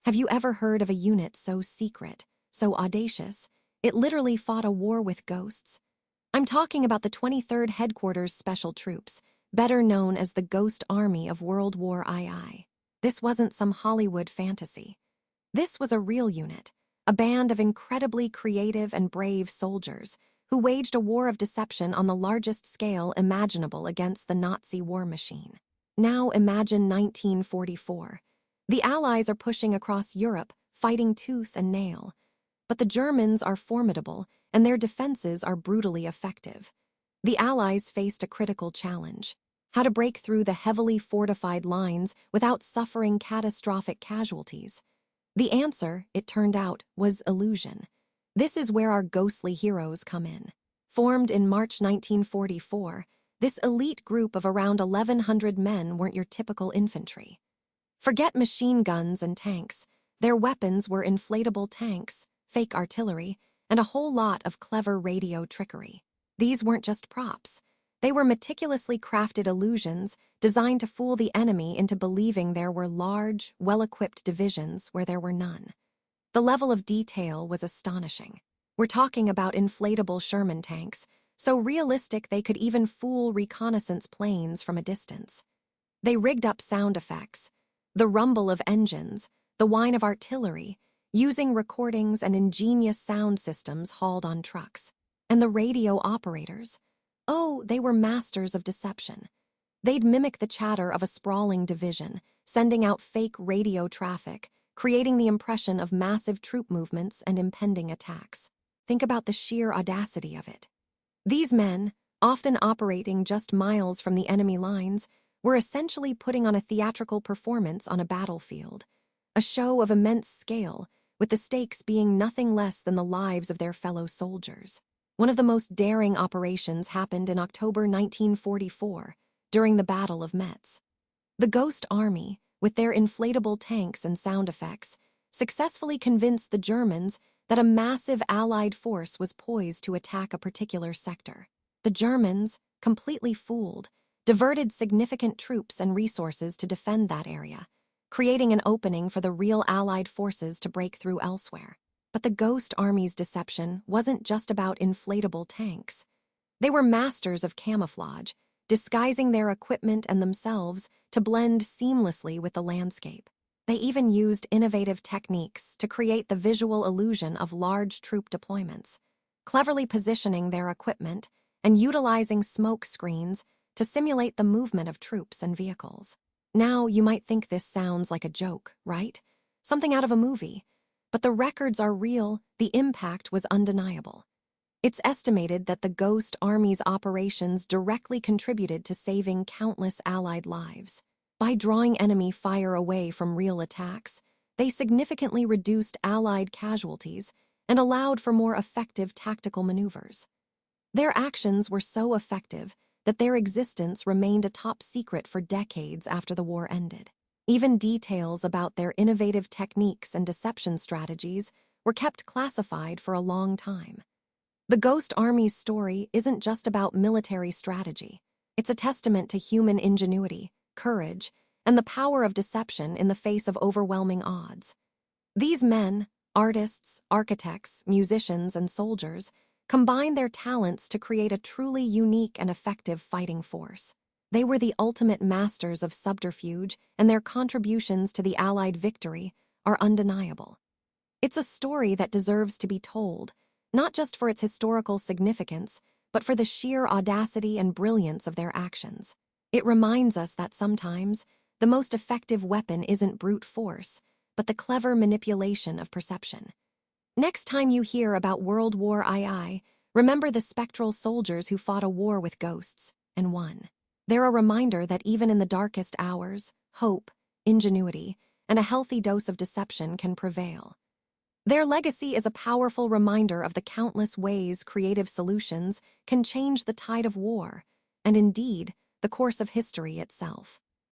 Have you ever heard of a unit so secret, so audacious, it literally fought a war with ghosts? I'm talking about the 23rd Headquarters Special Troops, better known as the Ghost Army of World War II. This wasn't some Hollywood fantasy. This was a real unit, a band of incredibly creative and brave soldiers who waged a war of deception on the largest scale imaginable against the Nazi war machine. Now imagine 1944. The Allies are pushing across Europe, fighting tooth and nail. But the Germans are formidable, and their defenses are brutally effective. The Allies faced a critical challenge: how to break through the heavily fortified lines without suffering catastrophic casualties. The answer, it turned out, was illusion. This is where our ghostly heroes come in. Formed in March 1944, this elite group of around 1,100 men weren't your typical infantry. Forget machine guns and tanks. Their weapons were inflatable tanks, fake artillery, and a whole lot of clever radio trickery. These weren't just props. They were meticulously crafted illusions designed to fool the enemy into believing there were large, well-equipped divisions where there were none. The level of detail was astonishing. We're talking about inflatable Sherman tanks, so realistic they could even fool reconnaissance planes from a distance. They rigged up sound effects, the rumble of engines, the whine of artillery, using recordings and ingenious sound systems hauled on trucks. And the radio operators, oh, they were masters of deception. They'd mimic the chatter of a sprawling division, sending out fake radio traffic, creating the impression of massive troop movements and impending attacks. Think about the sheer audacity of it. These men, often operating just miles from the enemy lines, were essentially putting on a theatrical performance on a battlefield, a show of immense scale, with the stakes being nothing less than the lives of their fellow soldiers. One of the most daring operations happened in October 1944, during the Battle of Metz. The Ghost Army, with their inflatable tanks and sound effects, successfully convinced the Germans that a massive Allied force was poised to attack a particular sector. The Germans, completely fooled, diverted significant troops and resources to defend that area, creating an opening for the real Allied forces to break through elsewhere. But the Ghost Army's deception wasn't just about inflatable tanks. They were masters of camouflage, disguising their equipment and themselves to blend seamlessly with the landscape. They even used innovative techniques to create the visual illusion of large troop deployments, cleverly positioning their equipment and utilizing smoke screens to simulate the movement of troops and vehicles. Now, you might think this sounds like a joke, right? Something out of a movie. But the records are real, the impact was undeniable. It's estimated that the Ghost Army's operations directly contributed to saving countless Allied lives. By drawing enemy fire away from real attacks, they significantly reduced Allied casualties and allowed for more effective tactical maneuvers. Their actions were so effective that their existence remained a top secret for decades after the war ended. Even details about their innovative techniques and deception strategies were kept classified for a long time. The Ghost Army's story isn't just about military strategy. It's a testament to human ingenuity, courage, and the power of deception in the face of overwhelming odds. These men, artists, architects, musicians, and soldiers, combined their talents to create a truly unique and effective fighting force. They were the ultimate masters of subterfuge, and their contributions to the Allied victory are undeniable. It's a story that deserves to be told, not just for its historical significance, but for the sheer audacity and brilliance of their actions. It reminds us that sometimes the most effective weapon isn't brute force, but the clever manipulation of perception. Next time you hear about World War II, remember the spectral soldiers who fought a war with ghosts and won. They're a reminder that even in the darkest hours, hope, ingenuity, and a healthy dose of deception can prevail. Their legacy is a powerful reminder of the countless ways creative solutions can change the tide of war, and indeed, the course of history itself.